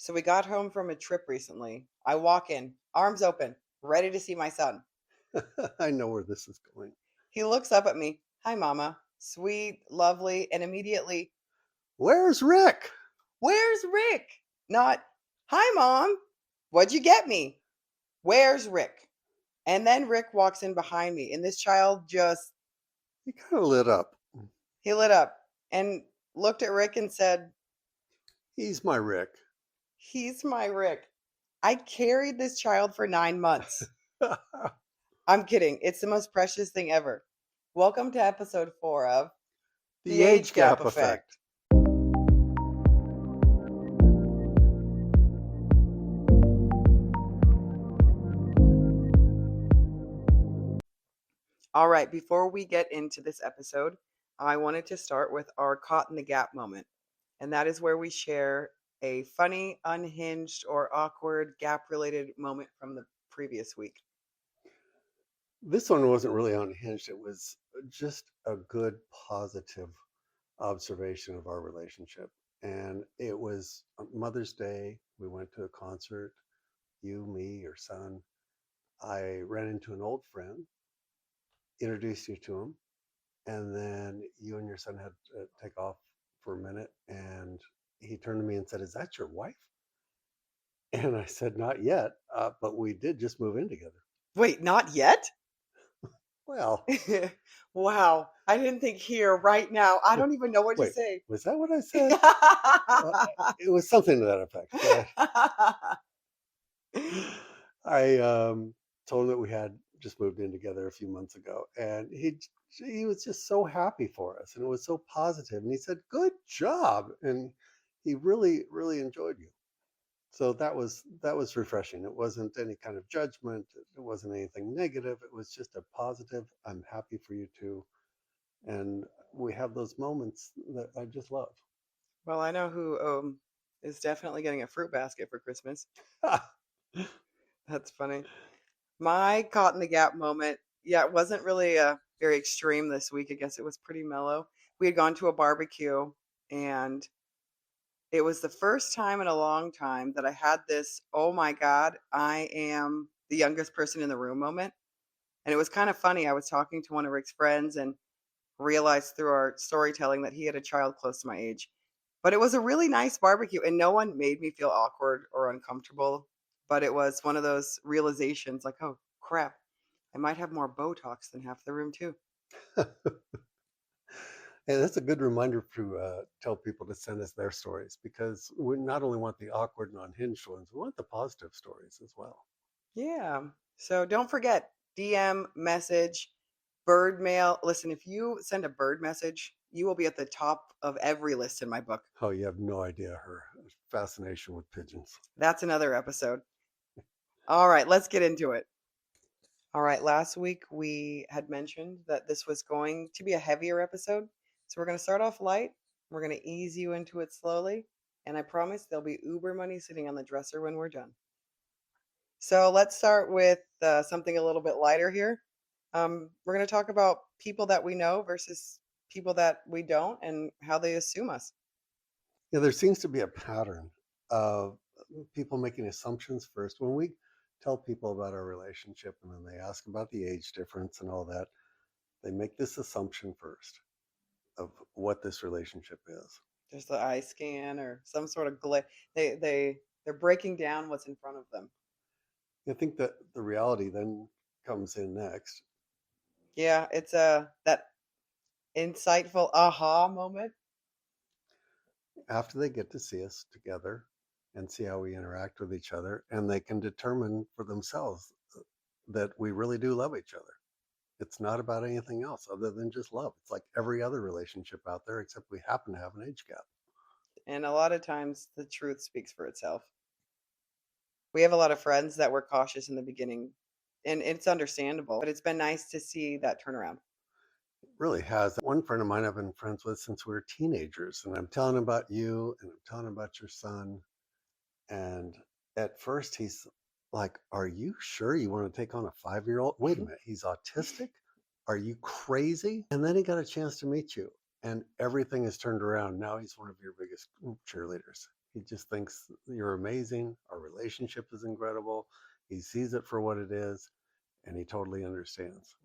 So we got home from a trip recently. I walk in, arms open, ready to see my son. I know where this is going. He looks up at me. Hi, Mama. Sweet, lovely, and immediately, Where's Rick? where's Rick? Not, hi, Mom. What'd you get me? Where's Rick? And then Rick walks in behind me, and this child just, He kind of lit up. he lit up and looked at Rick and said, He's my Rick. he's my Rick. I carried this child for 9 months. I'm kidding. It's the most precious thing ever. Welcome to episode 4 of The The Age age Gap gap Effect. effect. All right, before we get into this episode, I wanted to start with our Caught in the Gap moment. And that is where we share a funny, unhinged, or awkward gap related moment from the previous week. This one wasn't really unhinged. It was just a good, positive observation of our relationship. And it was Mother's Day. We went to a concert, you, me, your son. I ran into an old friend, introduced you to him, and then you and your son had to take off for a minute. And he turned to me and said, "Is that your wife?" And I said, "Not yet, but we did just move in together." Wait, not yet? Well, Wow. I didn't think here right now. I w- don't even know what to wait, say. was that what I said? Uh, it was something to that effect. I told him that we had just moved in together a few months ago, and he was just so happy for us, and it was so positive. And he said, "Good job," and he really enjoyed you. So that was refreshing. It wasn't any kind of judgment. It wasn't anything negative. It was just a positive. I'm happy for you too, and we have those moments that I just love. Well, I know who is definitely getting a fruit basket for Christmas. That's funny. My caught in the gap moment, yeah, it wasn't really very extreme this week. I guess it was pretty mellow. We had gone to a barbecue, and it was the first time in a long time that I had this, oh my God, I am the youngest person in the room moment. And it was kind of funny. I was talking to one of Rick's friends and realized through our storytelling that he had a child close to my age. But it was a really nice barbecue, and no one made me feel awkward or uncomfortable. But it was one of those realizations like, oh crap, I might have more Botox than half the room, too. And that's a good reminder to tell people to send us their stories, because we not only want the awkward and unhinged ones, we want the positive stories as well. Yeah. So don't forget DM, message, bird mail. Listen, if you send a bird message, you will be at the top of every list in my book. Oh, you have no idea her fascination with pigeons. That's another episode. All right, let's get into it. All right, last week we had mentioned that this was going to be a heavier episode. So we're going to start off light. We're going to ease you into it slowly. And I promise there'll be Uber money sitting on the dresser when we're done. So let's start with something a little bit lighter here. We're going to talk about people that we know versus people that we don't and how they assume us. Yeah, there seems to be a pattern of people making assumptions first. When we tell people about our relationship and then they ask about the age difference and all that, they make this assumption first of what this relationship is. There's the eye scan or some sort of glitch. They're breaking down what's in front of them. I think that the reality then comes in next. Yeah, it's that insightful aha moment. After they get to see us together and see how we interact with each other, and they can determine for themselves that we really do love each other. It's not about anything else other than just love. It's like every other relationship out there, except we happen to have an age gap. And a lot of times the truth speaks for itself. We have a lot of friends that were cautious in the beginning, and it's understandable, but it's been nice to see that turnaround. It really has. One friend of mine I've been friends with since we were teenagers, and I'm telling him about you and I'm telling him about your son. And at first he's like, "Are you sure you want to take on a 5-year old? Wait a minute, he's autistic? Are you crazy?" And then he got a chance to meet you, and everything has turned around. Now he's one of your biggest cheerleaders. He just thinks you're amazing. Our relationship is incredible. He sees it for what it is, and he totally understands.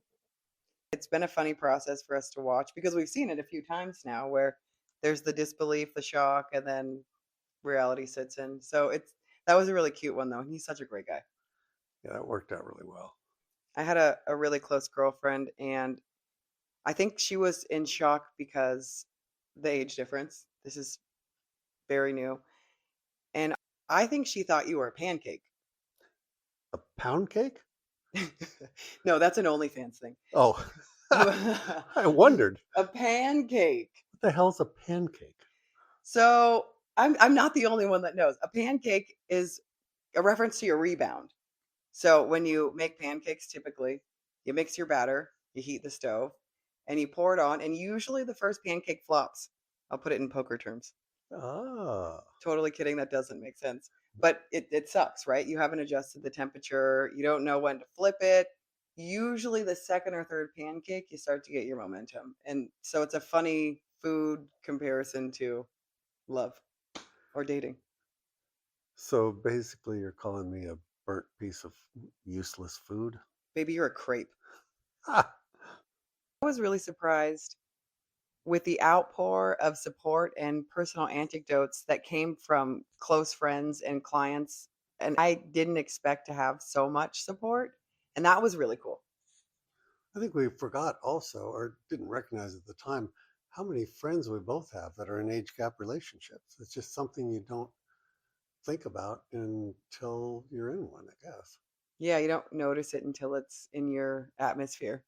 It's been a funny process for us to watch because we've seen it a few times now where there's the disbelief, the shock, and then reality sits in. So that was a really cute one though. And he's such a great guy. Yeah, that worked out really well. I had a really close girlfriend, and I think she was in shock because the age difference. This is very new. And I think she thought you were a pancake. A pound cake? No, that's an OnlyFans thing. Oh, I wondered. A pancake. What the hell's a pancake? So I'm not the only one that knows. A pancake is a reference to your rebound. So when you make pancakes, typically you mix your batter, you heat the stove, and you pour it on. And usually the first pancake flops. I'll put it in poker terms. Ah, Totally kidding. That doesn't make sense. But it sucks, right? You haven't adjusted the temperature. You don't know when to flip it. Usually the second or third pancake, you start to get your momentum. And so it's a funny food comparison to love or dating. so basically you're calling me a burnt piece of useless food? Baby, you're a crepe. Ah, I was really surprised with the outpour of support and personal anecdotes that came from close friends and clients. And I didn't expect to have so much support. And that was really cool. I think we forgot also, or didn't recognize at the time, how many friends we both have that are in age gap relationships. It's just something you don't think about until you're in one, I guess. Yeah, you don't notice it until it's in your atmosphere.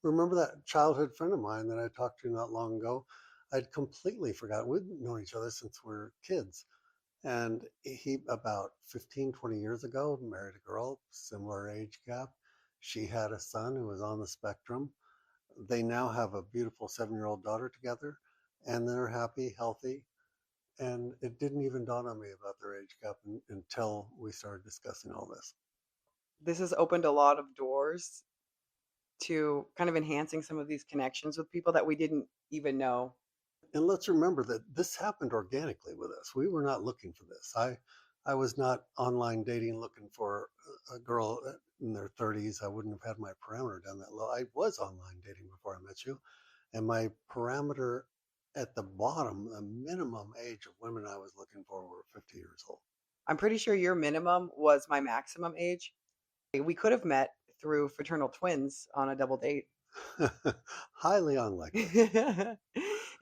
Remember that childhood friend of mine that I talked to not long ago? I'd completely forgotten. We'd known each other since we were kids. And he, about 15, 20 years ago, married a girl, similar age gap. She had a son who was on the spectrum. They now have a beautiful 7-year-old daughter together, and they're happy, healthy. And it didn't even dawn on me about their age gap until we started discussing all this. This has opened a lot of doors to kind of enhancing some of these connections with people that we didn't even know. And let's remember that this happened organically with us. We were not looking for this. I was not online dating looking for a girl in their 30s. I wouldn't have had my parameter down that low. I was online dating before I met you, and my parameter at the bottom, the minimum age of women I was looking for were 50 years old. I'm pretty sure your minimum was my maximum age. We could have met through fraternal twins on a double date. Highly unlikely.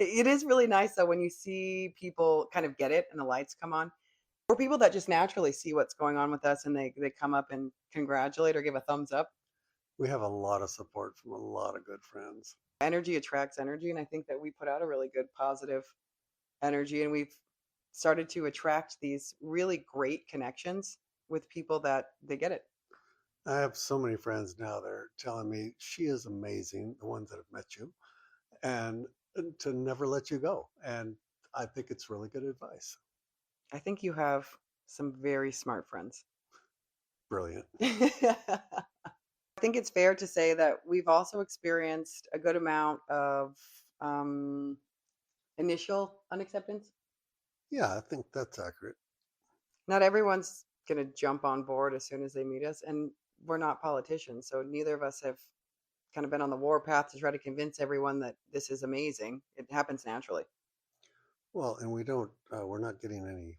It is really nice though when you see people kind of get it and the lights come on. Or people that just naturally see what's going on with us and they come up and congratulate or give a thumbs up. We have a lot of support from a lot of good friends. Energy attracts energy, and I think that we put out a really good positive energy, and we've started to attract these really great connections with people that they get it. I have so many friends now that are telling me she is amazing, the ones that have met you, and to never let you go. And I think it's really good advice. I think you have some very smart friends. Brilliant. I think it's fair to say that we've also experienced a good amount of initial unacceptance. Yeah, I think that's accurate. Not everyone's going to jump on board as soon as they meet us, and we're not politicians, so neither of us have kind of been on the warpath to try to convince everyone that this is amazing. It happens naturally. Well, and we're not getting any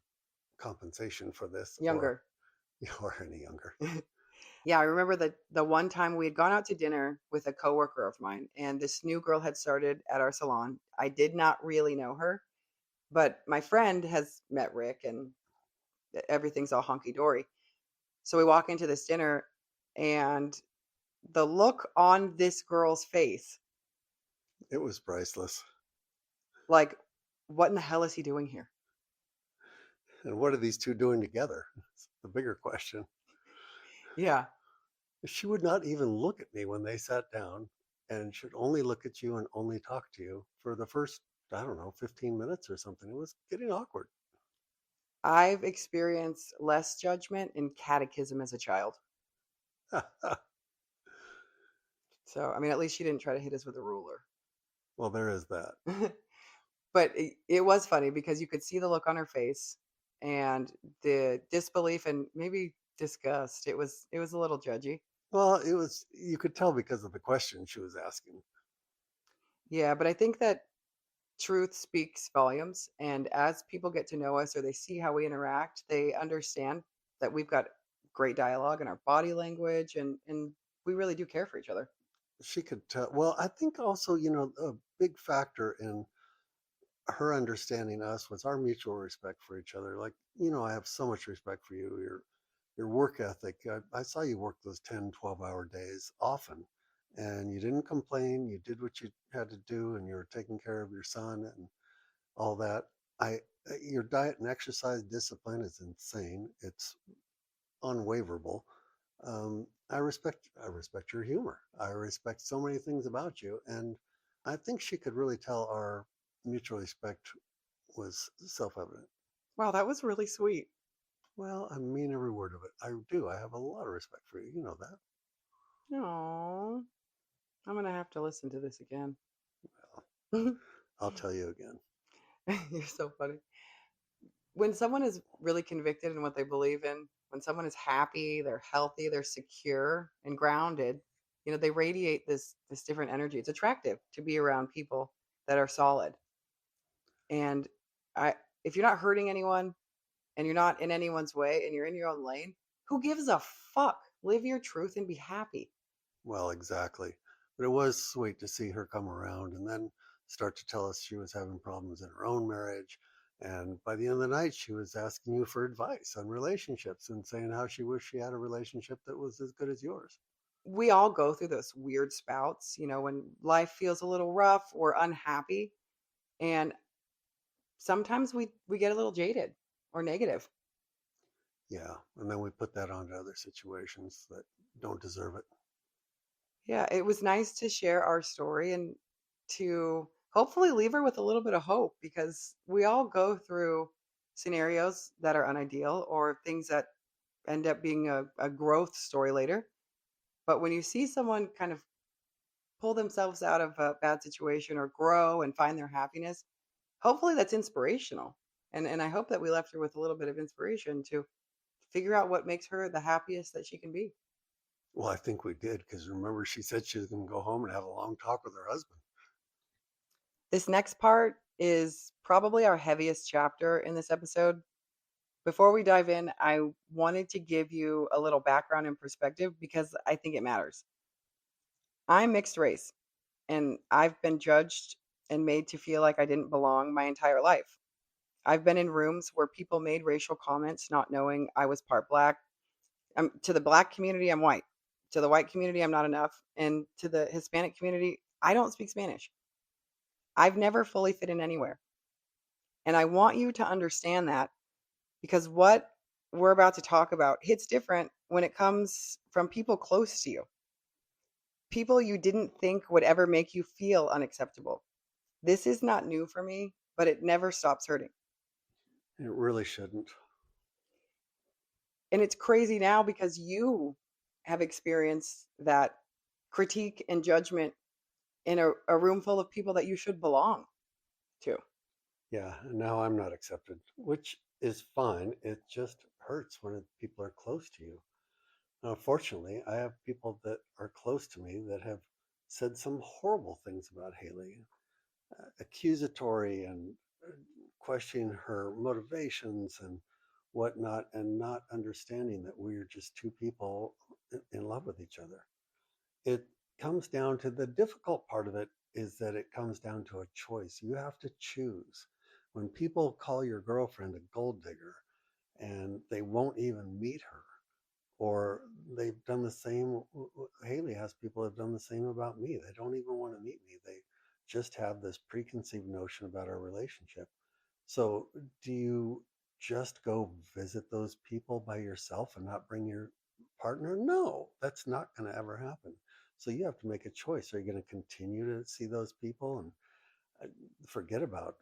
compensation for this Younger. or any younger. Yeah, I remember the one time we had gone out to dinner with a coworker of mine, and this new girl had started at our salon. I did not really know her, but my friend has met Rick, and everything's all hunky dory. So we walk into this dinner, and the look on this girl's face, It was priceless. like, what in the hell is he doing here? And what are these two doing together? It's the bigger question. Yeah. She would not even look at me when they sat down and should only look at you and only talk to you for the first, I don't know, 15 minutes or something. It was getting awkward. I've experienced less judgment in catechism as a child. So, I mean, at least she didn't try to hit us with a ruler. Well, there is that. But it was funny because you could see the look on her face, and the disbelief and maybe disgust. It was a little judgy. Well, you could tell because of the question she was asking. Yeah, but I think that truth speaks volumes, and as people get to know us or they see how we interact, they understand that we've got great dialogue in our body language, and we really do care for each other. She could tell. Well, I think also, a big factor in her understanding us was our mutual respect for each other. Like, I have so much respect for you, your work ethic. I saw you work those 10, 12-hour days often, and you didn't complain. You did what you had to do, and you were taking care of your son and all that. I Your diet and exercise discipline is insane. It's unwaverable. I respect your humor. I respect so many things about you, and I think she could really tell our mutual respect was self-evident. Wow, that was really sweet. Well, I mean every word of it. I do. I have a lot of respect for you. You know that. Oh, I'm gonna have to listen to this again. Well, I'll tell you again. You're so funny. When someone is really convicted in what they believe in, when someone is happy, they're healthy, they're secure and grounded, they radiate this different energy. It's attractive to be around people that are solid. And I if you're not hurting anyone and you're not in anyone's way and you're in your own lane, who gives a fuck? Live your truth and be happy. Well, exactly. But it was sweet to see her come around and then start to tell us she was having problems in her own marriage. And by the end of the night, she was asking you for advice on relationships and saying how she wished she had a relationship that was as good as yours. We all go through those weird spouts, when life feels a little rough or unhappy. And sometimes we get a little jaded or negative. Yeah. And then we put that onto other situations that don't deserve it. Yeah, it was nice to share our story and to hopefully leave her with a little bit of hope because we all go through scenarios that are unideal or things that end up being a growth story later. But when you see someone kind of pull themselves out of a bad situation or grow and find their happiness, hopefully that's inspirational. And I hope that we left her with a little bit of inspiration to figure out what makes her the happiest that she can be. Well, I think we did because remember, she said she was going to go home and have a long talk with her husband. This next part is probably our heaviest chapter in this episode. Before we dive in, I wanted to give you a little background and perspective because I think it matters. I'm mixed race, and I've been judged and made to feel like I didn't belong my entire life. I've been in rooms where people made racial comments not knowing I was part black. To the black community, I'm white. To the white community, I'm not enough. And to the Hispanic community, I don't speak Spanish. I've never fully fit in anywhere. And I want you to understand that because what we're about to talk about hits different when it comes from people close to you, people you didn't think would ever make you feel unacceptable. This is not new for me, but it never stops hurting. It really shouldn't. And it's crazy now because you have experienced that critique and judgment in a room full of people that you should belong to. Yeah. And now I'm not accepted, which is fine. It just hurts when people are close to you. Now, fortunately, I have people that are close to me that have said some horrible things about Haley, accusatory and questioning her motivations and whatnot, and not understanding that we're just two people in love with each other. It comes down to the difficult part of it is that it comes down to a choice. You have to choose. When people call your girlfriend a gold digger and they won't even meet her, or they've done the same. Haley has people have done the same about me. They don't even want to meet me. They just have this preconceived notion about our relationship. So, do you just go visit those people by yourself and not bring your partner? No, that's not going to ever happen. So, you have to make a choice. Are you going to continue to see those people and forget about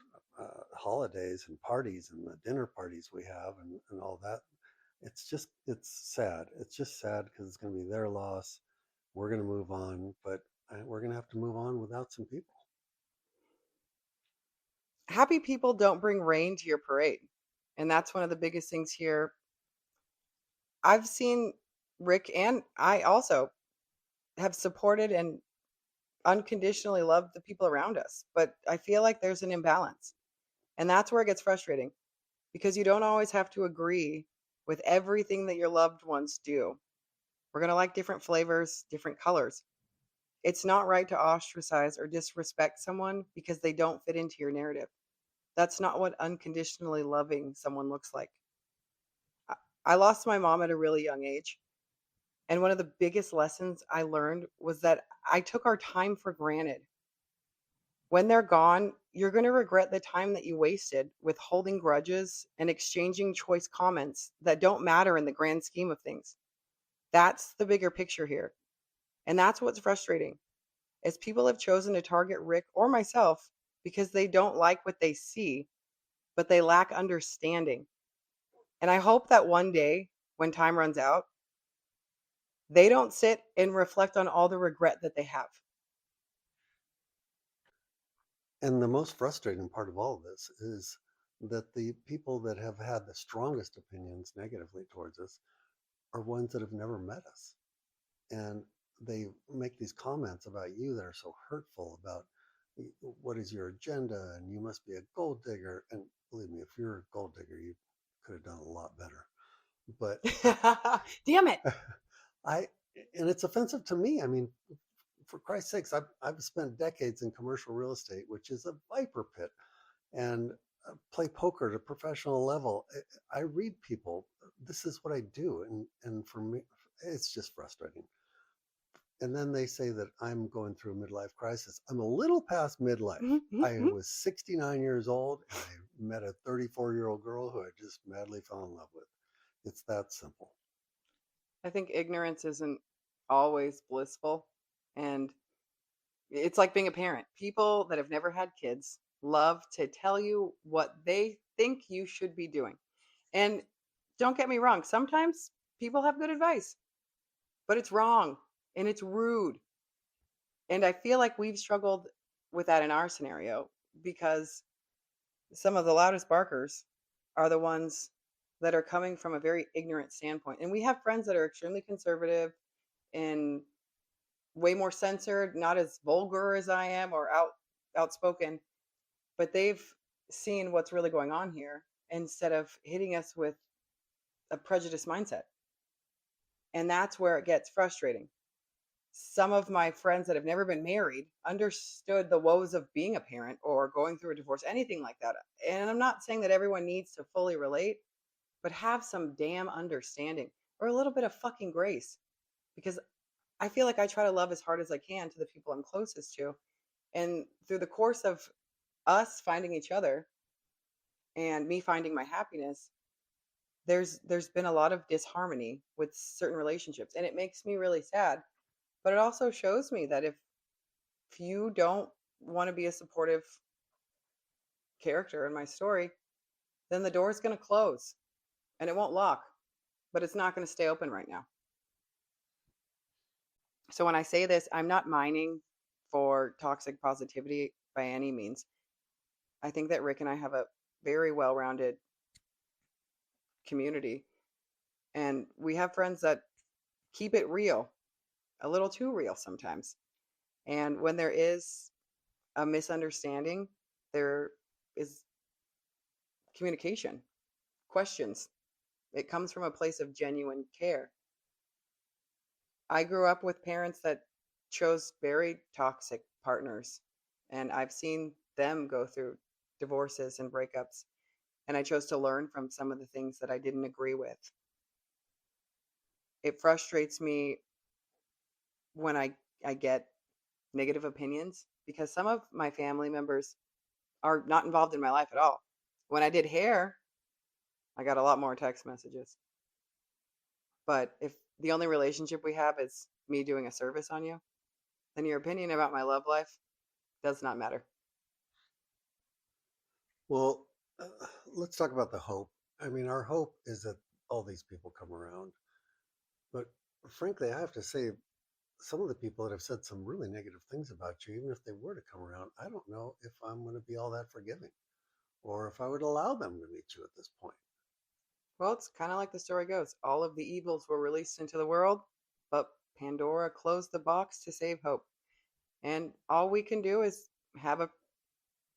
holidays and parties and the dinner parties we have and all that? It's sad. It's just sad because it's going to be their loss. We're going to move on, but we're going to have to move on without some people. Happy people don't bring rain to your parade. And that's one of the biggest things here. I've seen Rick and I also have supported and unconditionally loved the people around us, but I feel like there's an imbalance. And that's where it gets frustrating because you don't always have to agree with everything that your loved ones do. We're going to like different flavors, different colors. It's not right to ostracize or disrespect someone because they don't fit into your narrative. That's not what unconditionally loving someone looks like. I I lost my mom at a really young age. And one of the biggest lessons I learned was that I took our time for granted. When they're gone, you're going to regret the time that you wasted with holding grudges and exchanging choice comments that don't matter in the grand scheme of things. That's the bigger picture here. And that's what's frustrating. Is people have chosen to target Rick or myself because they don't like what they see, but they lack understanding. And I hope that one day when time runs out, they don't sit and reflect on all the regret that they have. And the most frustrating part of all of this is that the people that have had the strongest opinions negatively towards us are ones that have never met us. And they make these comments about you that are so hurtful about what is your agenda and you must be a gold digger. And believe me, if you're a gold digger, you could have done a lot better. But Damn it. I, and it's offensive to me. I mean, for Christ's sakes, I've spent decades in commercial real estate, which is a viper pit, and play poker at a professional level. I read people. This is what I do, and for me, it's just frustrating. And then they say that I'm going through a midlife crisis. I'm a little past midlife. I was 69 years old and I met a 34-year-old girl who I just madly fell in love with. It's that simple. I think ignorance isn't always blissful. And it's like being a parent. People that have never had kids love to tell you what they think you should be doing. And don't get me wrong, sometimes people have good advice, but it's wrong and it's rude. And I feel like we've struggled with that in our scenario because some of the loudest barkers are the ones that are coming from a very ignorant standpoint. And we have friends that are extremely conservative and way more censored, not as vulgar as I am or outspoken, but they've seen what's really going on here instead of hitting us with a prejudiced mindset. And that's where it gets frustrating. Some of my friends that have never been married understood the woes of being a parent or going through a divorce, anything like that. And I'm not saying that everyone needs to fully relate, but have some damn understanding or a little bit of fucking grace because I feel like I try to love as hard as I can to the people I'm closest to. And through the course of us finding each other and me finding my happiness, there's been a lot of disharmony with certain relationships and it makes me really sad. But it also shows me that if you don't want to be a supportive character in my story, then the door's going to close and it won't lock, but it's not going to stay open right now. So when I say this, I'm not mining for toxic positivity by any means. I think that Rick and I have a very well-rounded community and we have friends that keep it real, a little too real sometimes. And when there is a misunderstanding, there is communication, questions. It comes from a place of genuine care. I grew up with parents that chose very toxic partners, and I've seen them go through divorces and breakups, and I chose to learn from some of the things that I didn't agree with. It frustrates me when I get negative opinions because some of my family members are not involved in my life at all. When I did hair, I got a lot more text messages. But if the only relationship we have is me doing a service on you, then your opinion about my love life does not matter. Well, let's talk about the hope. I mean, our hope is that all these people come around. But frankly, I have to say, some of the people that have said some really negative things about you, even if they were to come around, I don't know if I'm going to be all that forgiving or if I would allow them to meet you at this point. Well, it's kind of like the story goes. All of the evils were released into the world, but Pandora closed the box to save hope. And all we can do is have a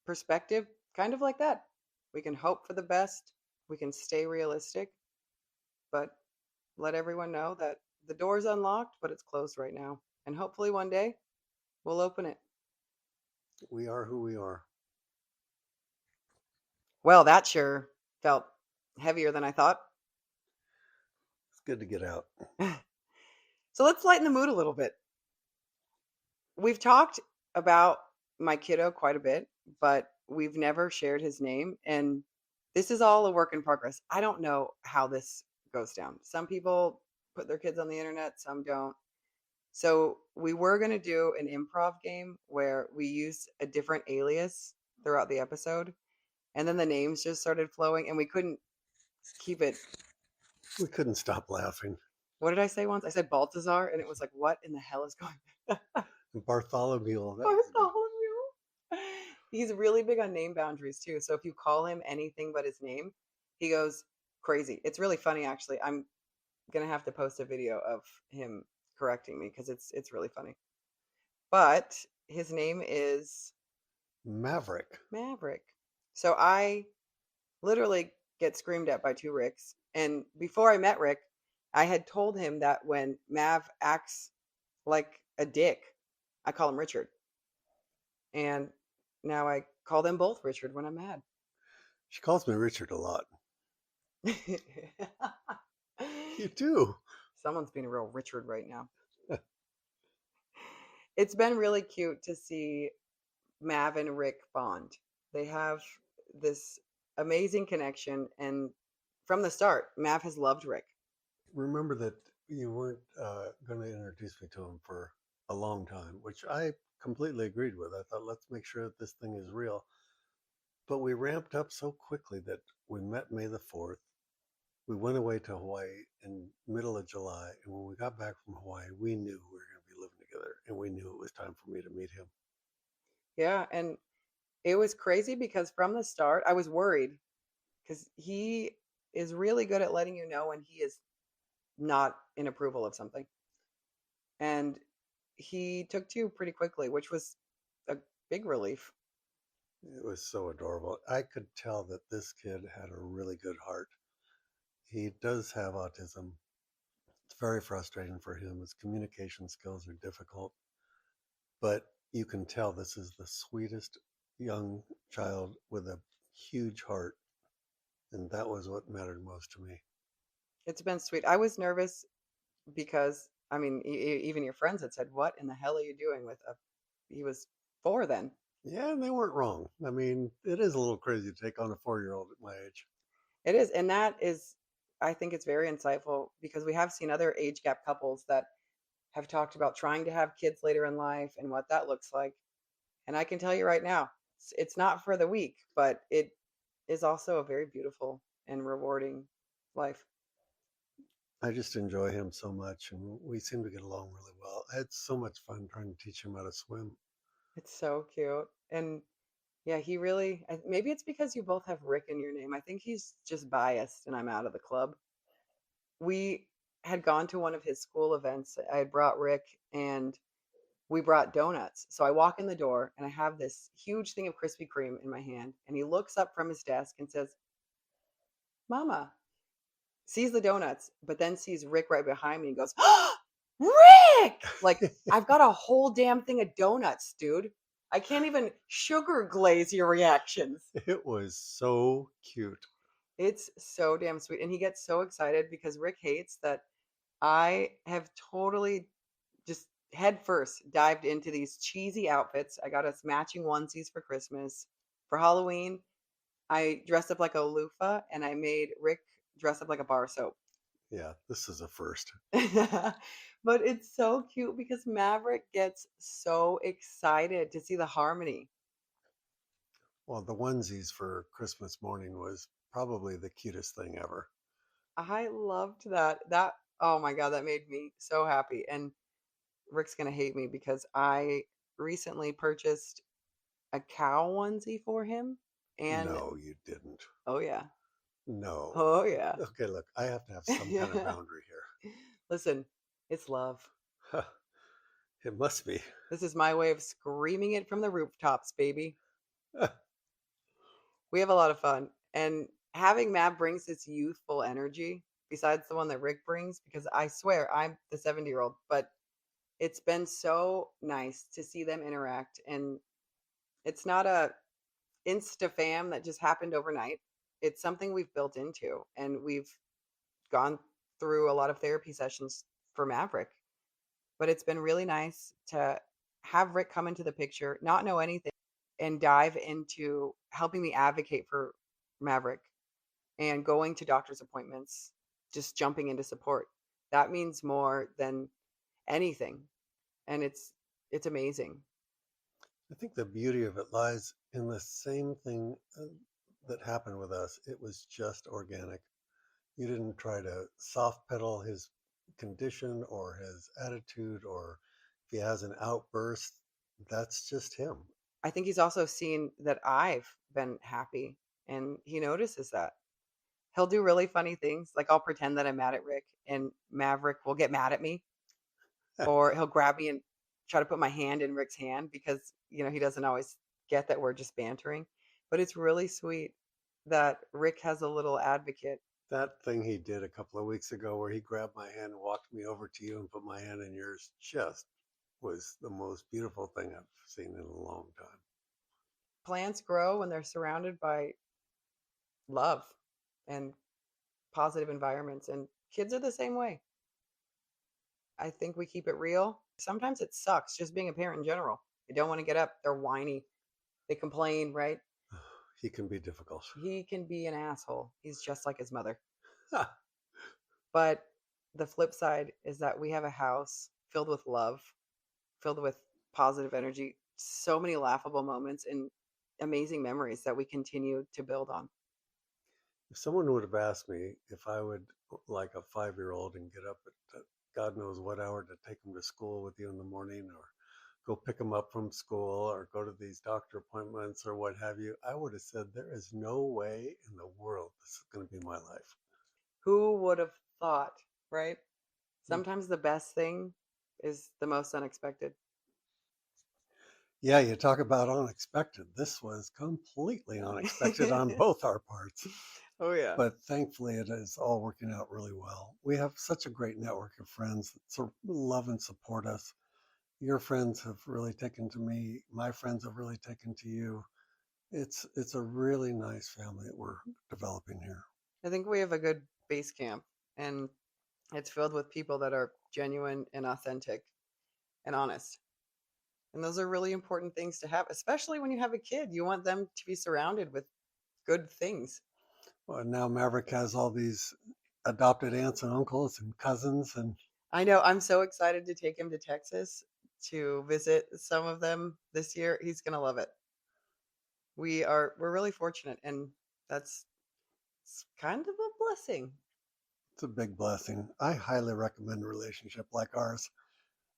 perspective kind of like that. We can hope for the best, we can stay realistic, but let everyone know that the door's unlocked, but it's closed right now. And hopefully one day we'll open it. We are who we are. Well, that sure felt heavier than I thought. It's good to get out. So let's lighten the mood a little bit. We've talked about my kiddo quite a bit, but we've never shared his name. And this is all a work in progress. I don't know how this goes down. Some people put their kids on the internet, some don't. So we were going to do an improv game where we use a different alias throughout the episode. And then the names just started flowing and we couldn't keep it. We couldn't stop laughing. What did I say once? I said Baltazar, and it was like, what in the hell is going on? Bartholomew. Bartholomew. He's really big on name boundaries too. So if you call him anything but his name, he goes crazy. It's really funny, actually. I'm gonna have to post a video of him correcting me because it's really funny. But his name is Maverick. Maverick. So I literally get screamed at by two Ricks. And before I met Rick, I had told him that when Mav acts like a dick, I call him Richard. And now I call them both Richard when I'm mad. She calls me Richard a lot. You do. Someone's being a real Richard right now. It's been really cute to see Mav and Rick bond. They have this amazing connection, and from the start, Mav has loved Rick. Remember that you weren't going to introduce me to him for a long time, which I completely agreed with. I thought, let's make sure that this thing is real. But we ramped up so quickly that we met May the 4th. We went away to Hawaii in middle of July. And when we got back from Hawaii, we knew we were going to be living together. And we knew it was time for me to meet him. Yeah, and it was crazy because from the start, I was worried because he is really good at letting you know when he is not in approval of something. And he took to you pretty quickly, which was a big relief. It was so adorable. I could tell that this kid had a really good heart. He does have autism. It's very frustrating for him. His communication skills are difficult, but you can tell this is the sweetest young child with a huge heart. And that was what mattered most to me. It's been sweet. I was nervous because, I mean, even your friends had said, "What in the hell are you doing with a?" He was 4 then. Yeah, and they weren't wrong. I mean, it is a little crazy to take on a 4-year-old at my age. It is, and that is, I think it's very insightful because we have seen other age gap couples that have talked about trying to have kids later in life and what that looks like. And I can tell you right now, it's not for the weak, but it is also a very beautiful and rewarding life. I just enjoy him so much, and we seem to get along really well. I had so much fun trying to teach him how to swim. It's so cute. And yeah, he really, maybe it's because you both have Rick in your name. I think he's just biased and I'm out of the club. We had gone to one of his school events. I had brought Rick and we brought donuts. So I walk in the door and I have this huge thing of Krispy Kreme in my hand. And he looks up from his desk and says, "Mama," sees the donuts, but then sees Rick right behind me and goes, "Oh, Rick!" Like, I've got a whole damn thing of donuts, dude. I can't even sugar glaze your reactions. It was so cute. It's so damn sweet. And he gets so excited because Rick hates that I have totally just head first dived into these cheesy outfits. I got us matching onesies for Christmas. For Halloween, I dressed up like a loofah and I made Rick dress up like a bar soap. Yeah, this is a first. But it's so cute because Maverick gets so excited to see the harmony. Well, the onesies for Christmas morning was probably the cutest thing ever. I loved that. That, oh my God, that made me so happy. And Rick's gonna hate me because I recently purchased a cow onesie for him. And No, you didn't. oh yeah. No. Oh, yeah. Okay, look, I have to have some kind of boundary here. Listen, it's love. It must be. This is my way of screaming it from the rooftops, baby. We have a lot of fun. And having Matt brings this youthful energy besides the one that Rick brings, because I swear I'm the 70-year-old, but it's been so nice to see them interact. And it's not a insta fam that just happened overnight. It's something we've built into, and we've gone through a lot of therapy sessions for Maverick. But it's been really nice to have Rick come into the picture, not know anything, and dive into helping me advocate for Maverick and going to doctor's appointments, just jumping into support. That means more than anything. And it's amazing. I think the beauty of it lies in the same thing that happened with us. It was just organic. You didn't try to soft pedal his condition or his attitude, or if he has an outburst, that's just him. I think he's also seen that I've been happy, and he notices that. He'll do really funny things. Like I'll pretend that I'm mad at Rick, and Maverick will get mad at me, or he'll grab me and try to put my hand in Rick's hand because, he doesn't always get that we're just bantering. But it's really sweet that Rick has a little advocate. That thing he did a couple of weeks ago where he grabbed my hand and walked me over to you and put my hand in yours just was the most beautiful thing I've seen in a long time. Plants grow when they're surrounded by love and positive environments, and kids are the same way. I think we keep it real. Sometimes it sucks just being a parent in general. They don't want to get up. They're whiny. They complain, right? He can be difficult. He can be an asshole. He's just like his mother. But the flip side is that we have a house filled with love, filled with positive energy, so many laughable moments and amazing memories that we continue to build on. If someone would have asked me if I would, like a 5-year-old, and get up at God knows what hour to take them to school with you in the morning, or go pick them up from school, or go to these doctor appointments, or what have you, I would have said, there is no way in the world this is going to be my life. Who would have thought, right? Sometimes the best thing is the most unexpected. Yeah, you talk about unexpected. This was completely unexpected on both our parts. Oh, yeah. But thankfully, it is all working out really well. We have such a great network of friends that love and support us. Your friends have really taken to me. My friends have really taken to you. It's a really nice family that we're developing here. I think we have a good base camp, and it's filled with people that are genuine and authentic and honest. And those are really important things to have, especially when you have a kid. You want them to be surrounded with good things. Well, now Maverick has all these adopted aunts and uncles and cousins, and I know. I'm so excited to take him to Texas to visit some of them this year. He's going to love it. We're really fortunate, and that's kind of a blessing. it's a big blessing. I highly recommend a relationship like ours.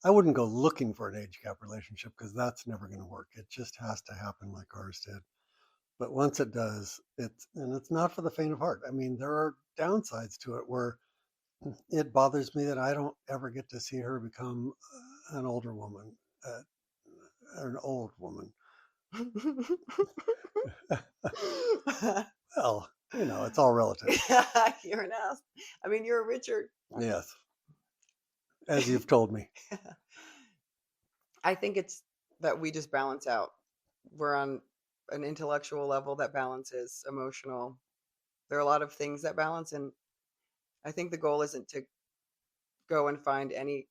I wouldn't go looking for an age gap relationship because that's never going to work. It just has to happen like ours did. But once it does, it's not for the faint of heart. I mean, there are downsides to it where it bothers me that I don't ever get to see her become an older woman, an old woman. Well, it's all relative. You're an ass. I mean, you're a Richard. Yes, as you've told me. I think it's that we just balance out. We're on an intellectual level that balances emotional. There are a lot of things that balance, and I think the goal isn't to go and find any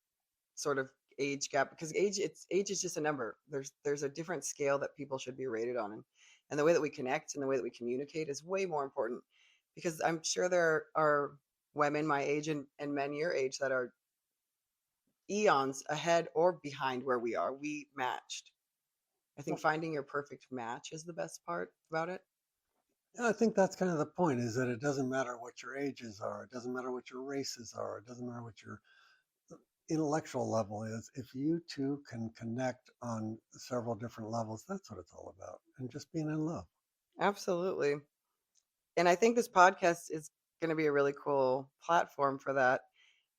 sort of age gap, because age is just a number. There's a different scale that people should be rated on, and the way that we connect and the way that we communicate is way more important, because I'm sure there are women my age and men your age that are eons ahead or behind where we are. We matched. I think finding your perfect match is the best part about it. I think that's kind of the point, is that it doesn't matter what your ages are. It doesn't matter what your races are. It doesn't matter what your intellectual level is. If you two can connect on several different levels, that's what it's all about. And just being in love. Absolutely. And I think this podcast is going to be a really cool platform for that.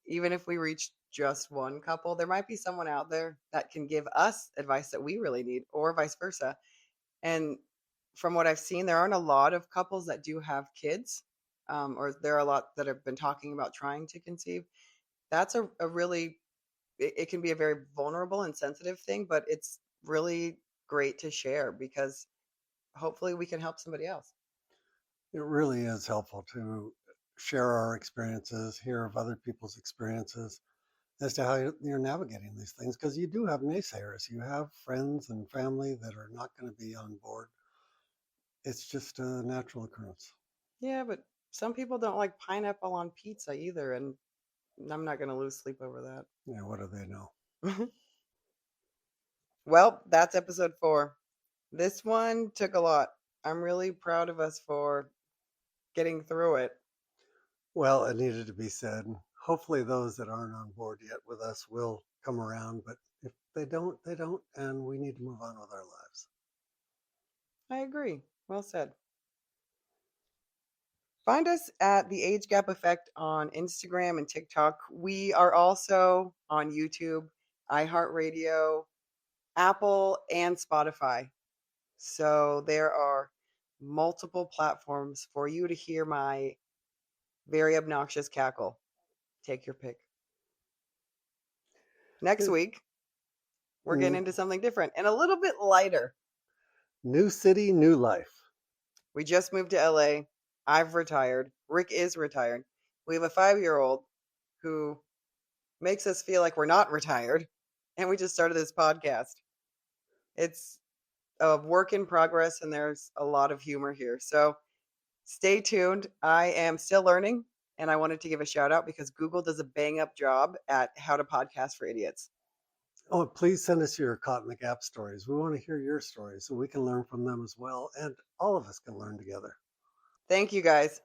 Even if we reach just one couple, there might be someone out there that can give us advice that we really need, or vice versa. And from what I've seen, there aren't a lot of couples that do have kids, or there are a lot that have been talking about trying to conceive. That's a really, it can be a very vulnerable and sensitive thing, but it's really great to share because hopefully we can help somebody else. It really is helpful to share our experiences, hear of other people's experiences as to how you're navigating these things, because you do have naysayers. You have friends and family that are not going to be on board. It's just a natural occurrence. Yeah, but some people don't like pineapple on pizza either, and I'm not going to lose sleep over Yeah, what do they know? that. Well, that's episode 4. This one took a lot. I'm really proud of us for getting through it. Well, it needed to be said. Hopefully, those that aren't on board yet with us will come around, but if they don't, they don't, and we need to move on with our lives. I agree. Well said. Find us at The Age Gap Effect on Instagram and TikTok. We are also on YouTube, iHeartRadio, Apple, and Spotify. So there are multiple platforms for you to hear my very obnoxious cackle. Take your pick. Next week, we're getting into something different and a little bit lighter. New city, new life. We just moved to LA. I've retired. Rick is retired. We have a 5-year-old who makes us feel like we're not retired. And we just started this podcast. It's a work in progress and there's a lot of humor here. So stay tuned. I am still learning and I wanted to give a shout out because Google does a bang up job at how to podcast for idiots. Oh, please send us your Caught in the Gap stories. We want to hear your stories so we can learn from them as well, and all of us can learn together. Thank you guys.